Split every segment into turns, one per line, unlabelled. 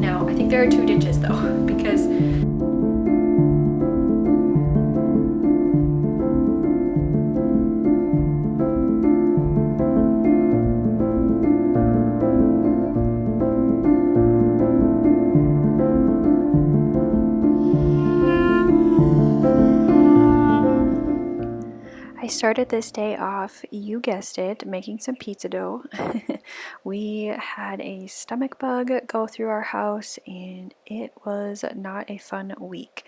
Now, I think there are two ditches though, because I started this day off, you guessed it, making some pizza dough. We had a stomach bug go through our house and it was not a fun week.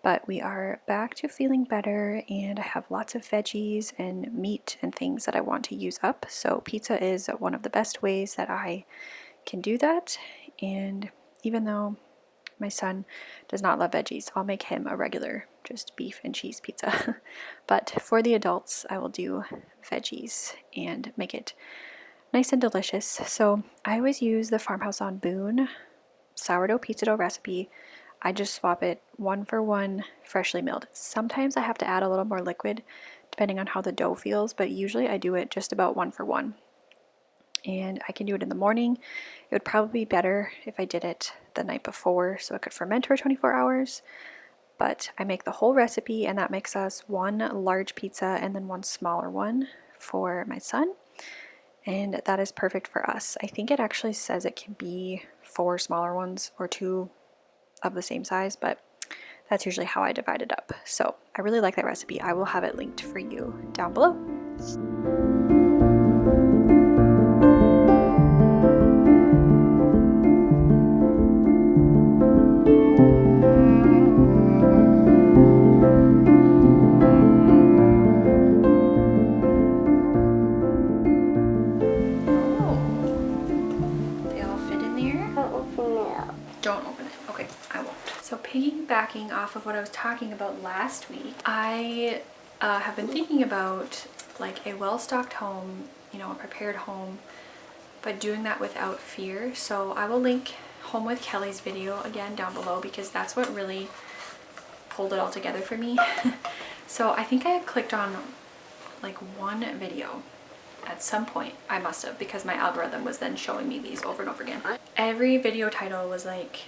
But we are back to feeling better and I have lots of veggies and meat and things that I want to use up. So pizza is one of the best ways that I can do that. And even though my son does not love veggies, I'll make him a regular just beef and cheese pizza. But for the adults, I will do veggies and make it nice and delicious. So I always use the Farmhouse on Boone sourdough pizza dough recipe. I just swap it 1-for-1 freshly milled. Sometimes I have to add a little more liquid depending on how the dough feels, but usually I do it just about 1-for-1. And I can do it in the morning. It would probably be better if I did it the night before so it could ferment for 24 hours. But I make the whole recipe and that makes us one large pizza and then one smaller one for my son. And that is perfect for us. I think it actually says it can be 4 smaller ones or 2 of the same size, but that's usually how I divide it up. So I really like that recipe. I will have it linked for you down below. So piggybacking off of what I was talking about last week, I have been thinking about like a well-stocked home, you know, a prepared home, but doing that without fear. So I will link Home with Kelly's video again down below because that's what really pulled it all together for me. So I think I had clicked on like one video at some point. I must have, because my algorithm was then showing me these over and over again. Every video title was like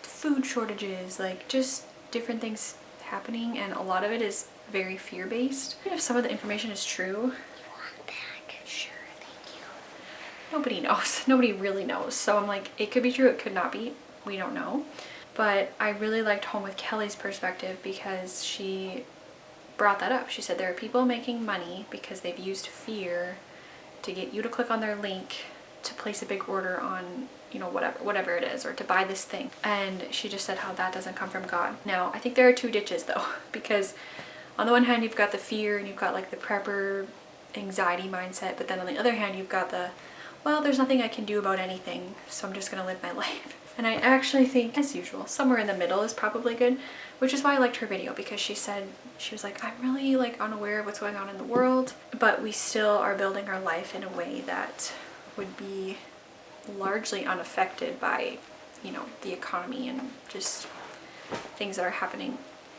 food shortages, like just different things happening, and a lot of it is very fear-based. Even if some of the information is true. You want back? Sure, thank you. Nobody knows. Nobody really knows. So I'm like, it could be true, it could not be. We don't know. But I really liked Home with Kelly's perspective because she brought that up. She said there are people making money because they've used fear to get you to click on their link to place a big order on, you know, whatever it is, or to buy this thing. And she just said how that doesn't come from God. Now, I think there are two ditches though, because on the one hand you've got the fear and you've got like the prepper anxiety mindset, but then on the other hand you've got the, well, there's nothing I can do about anything, so I'm just gonna live my life. And I actually think, as usual, somewhere in the middle is probably good, which is why I liked her video, because she said, she was like, I'm really like unaware of what's going on in the world, but we still are building our life in a way that would be largely unaffected by, you know, the economy and just things that are happening.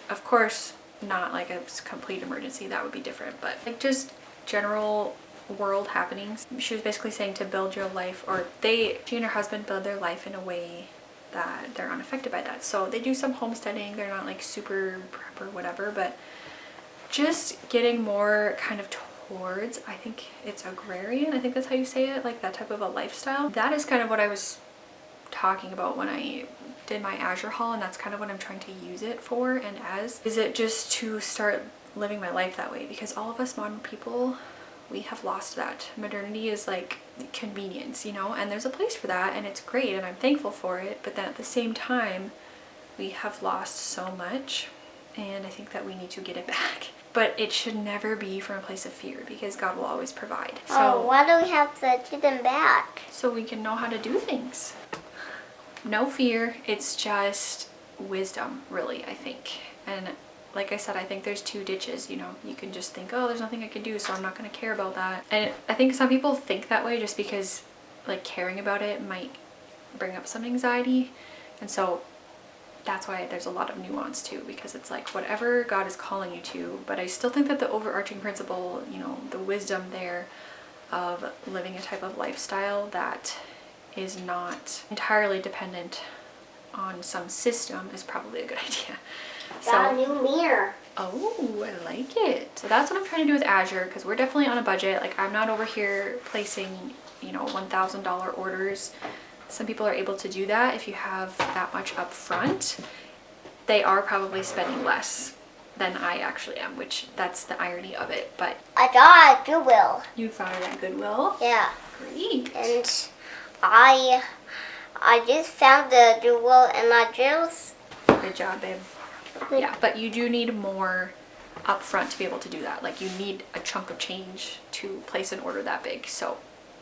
Of course, not like a complete emergency, that would be different, but like just general world happenings. She was basically saying to build your life, or she and her husband build their life in a way that they're unaffected by that. So they do some homesteading, they're not like super prep or whatever, but just getting more kind of towards, I think it's agrarian, I think that's how you say it, like that type of a lifestyle. That is kind of what I was talking about when I did my Azure haul, and that's kind of what I'm trying to use it for and as. Is it just to start living my life that way? Because all of us modern people, we have lost that. Modernity is like convenience, you know, and there's a place for that and it's great and I'm thankful for it, but then at the same time we have lost so much and I think that we need to get it back. But it should never be from a place of fear because God will always provide. So
why do we have to get them back?
So we can know how to do things. No fear, it's just wisdom, really, I think. And like I said, I think there's two ditches, you know. You can just think, oh, there's nothing I can do, so I'm not going to care about that. And I think some people think that way just because like caring about it might bring up some anxiety. And so that's why there's a lot of nuance too, because it's like whatever God is calling you to, but I still think that the overarching principle, you know, the wisdom there of living a type of lifestyle that is not entirely dependent on some system is probably a good idea.
Got a new mirror.
Oh, I like it. So that's what I'm trying to do with Azure, because we're definitely on a budget. Like, I'm not over here placing, you know, $1,000 orders. Some people are able to do that if you have that much up front. They are probably spending less than I actually am, which that's the irony of it. But
I got a Goodwill.
you found it at Goodwill?
Yeah.
Great.
And I just found the Goodwill in my drills.
Good job, babe. Yeah, but you do need more upfront to be able to do that. Like, you need a chunk of change to place an order that big. So,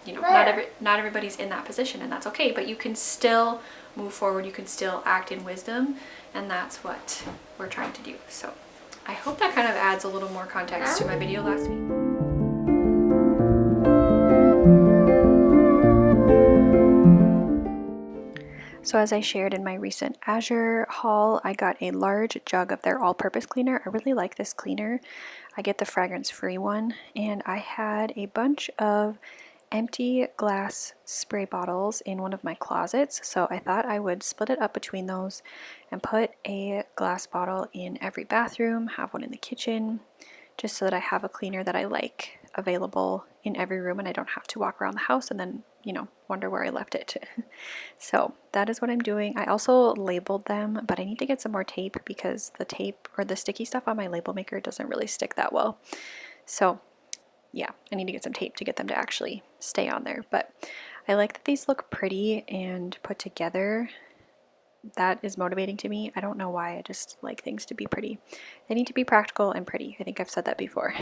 you know, not everybody's in that position, and that's okay. But you can still move forward. You can still act in wisdom, and that's what we're trying to do. So, I hope that kind of adds a little more context to my video last week. So as I shared in my recent Azure haul, I got a large jug of their all-purpose cleaner. I really like this cleaner. I get the fragrance-free one, and I had a bunch of empty glass spray bottles in one of my closets, so I thought I would split it up between those and put a glass bottle in every bathroom, have one in the kitchen, just so that I have a cleaner that I like available in every room and I don't have to walk around the house and then, you know, wonder where I left it. So that is what I'm doing. I also labeled them, but I need to get some more tape because the tape or the sticky stuff on my label maker doesn't really stick that well. So yeah, I need to get some tape to get them to actually stay on there. But I like that these look pretty and put together. That is motivating to me. I don't know why, I just like things to be pretty. They need to be practical and pretty. I think I've said that before.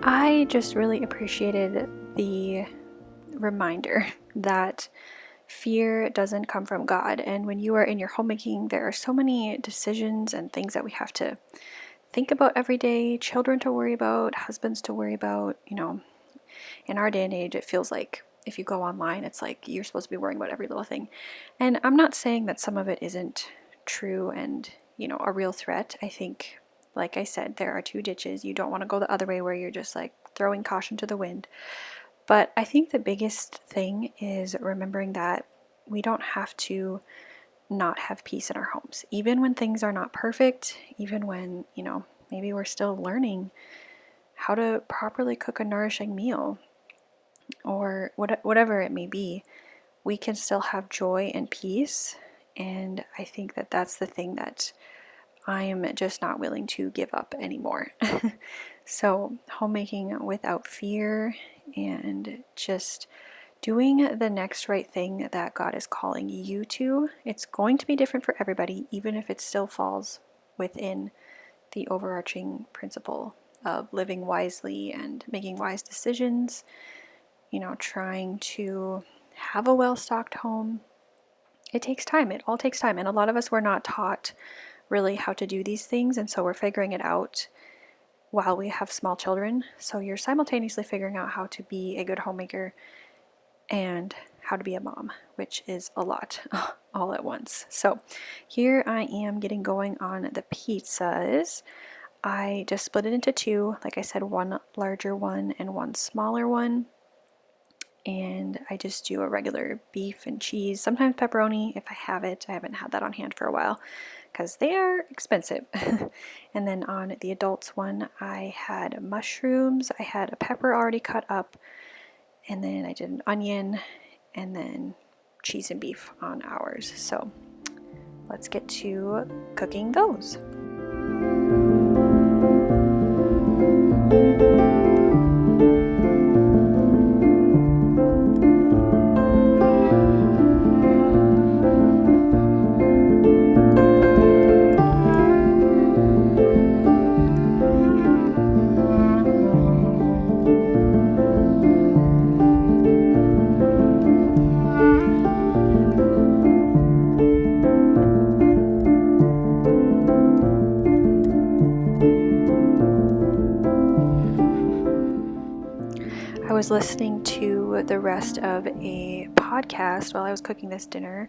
I just really appreciated the reminder that fear doesn't come from God. And when you are in your homemaking, there are so many decisions and things that we have to think about every day, children to worry about, husbands to worry about. You know, in our day and age, it feels like if you go online, it's like you're supposed to be worrying about every little thing. And I'm not saying that some of it isn't true and, you know, a real threat. I think, like I said, there are two ditches. You don't want to go the other way where you're just like throwing caution to the wind. But I think the biggest thing is remembering that we don't have to not have peace in our homes. Even when things are not perfect, even when, you know, maybe we're still learning how to properly cook a nourishing meal or whatever it may be, we can still have joy and peace. And I think that that's the thing that I'm just not willing to give up anymore. So homemaking without fear and just doing the next right thing that God is calling you to. It's going to be different for everybody, even if it still falls within the overarching principle of living wisely and making wise decisions, you know, trying to have a well-stocked home. It takes time. It all takes time. And a lot of us were not taught really how to do these things, and so we're figuring it out while we have small children. So you're simultaneously figuring out how to be a good homemaker and how to be a mom, which is a lot all at once. So here I am getting going on the pizzas. I just split it into two. Like I said, one larger one and one smaller one. And I just do a regular beef and cheese, sometimes pepperoni if I have it. I haven't had that on hand for a while because they are expensive. And then on the adults one, I had mushrooms. I had a pepper already cut up, and then I did an onion, and then cheese and beef on ours. So let's get to cooking those. was listening to the rest of a podcast while I was cooking this dinner,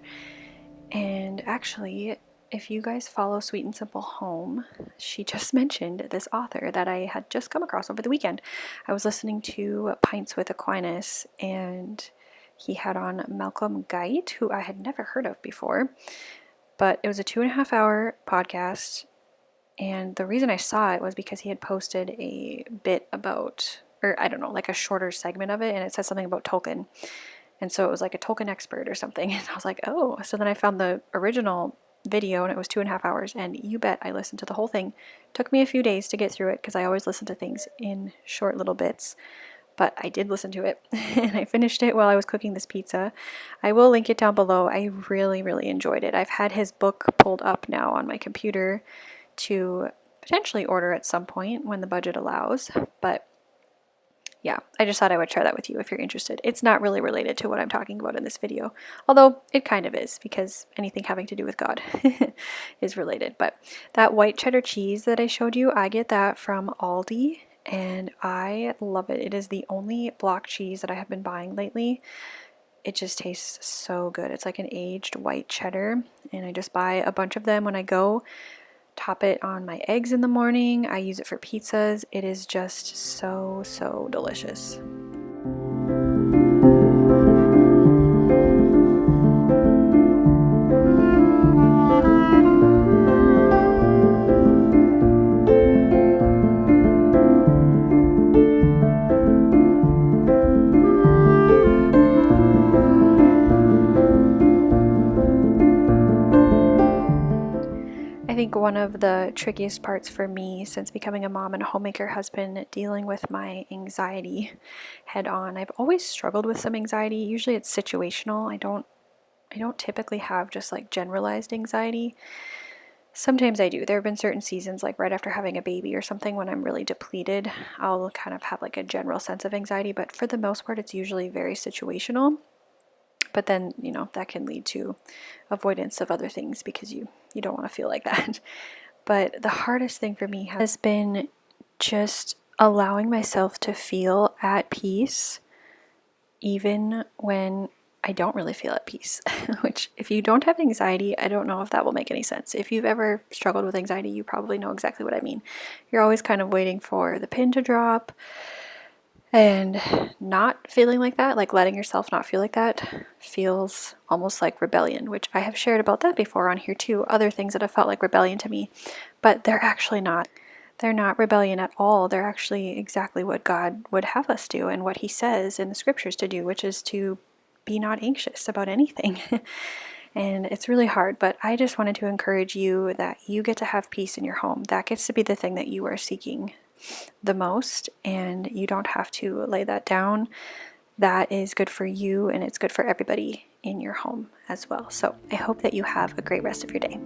and actually, if you guys follow Sweet and Simple Home, she just mentioned this author that I had just come across over the weekend. I was listening to Pints with Aquinas, and he had on Malcolm Guite, who I had never heard of before, but it was a 2.5 hour podcast. And the reason I saw it was because he had posted a bit about, or I don't know, like a shorter segment of it, and it said something about Tolkien. And so it was like a Tolkien expert or something. And I was like, oh. So then I found the original video, and it was 2.5 hours. And you bet I listened to the whole thing. Took me a few days to get through it because I always listen to things in short little bits. But I did listen to it, and I finished it while I was cooking this pizza. I will link it down below. I really, really enjoyed it. I've had his book pulled up now on my computer to potentially order at some point when the budget allows, but yeah, I just thought I would share that with you if you're interested. It's not really related to what I'm talking about in this video, although it kind of is, because anything having to do with God is related. But that white cheddar cheese that I showed you, I get that from Aldi, and I love it. It is the only block cheese that I have been buying lately. It just tastes so good. It's like an aged white cheddar, and I just buy a bunch of them when I go. Top it on my eggs in the morning. I use it for pizzas. It is just so, so delicious. I think one of the trickiest parts for me since becoming a mom and a homemaker has been dealing with my anxiety head on. I've always struggled with some anxiety. Usually it's situational. I don't typically have just like generalized anxiety. Sometimes I do. There have been certain seasons, like right after having a baby or something, when I'm really depleted, I'll kind of have like a general sense of anxiety, but for the most part it's usually very situational. But then, that can lead to avoidance of other things because you don't want to feel like that. But the hardest thing for me has been just allowing myself to feel at peace even when I don't really feel at peace. Which, if you don't have anxiety, I don't know if that will make any sense. If you've ever struggled with anxiety, you probably know exactly what I mean. You're always kind of waiting for the pin to drop, and not feeling like that, like letting yourself not feel like that, feels almost like rebellion, which I have shared about that before on here too, other things that have felt like rebellion to me, but they're actually not. They're not rebellion at all. They're actually exactly what God would have us do and what He says in the scriptures to do, which is to be not anxious about anything. And it's really hard, but I just wanted to encourage you that you get to have peace in your home. That gets to be the thing that you are seeking the most, and you don't have to lay that down. That is good for you, and it's good for everybody in your home as well. So I hope that you have a great rest of your day.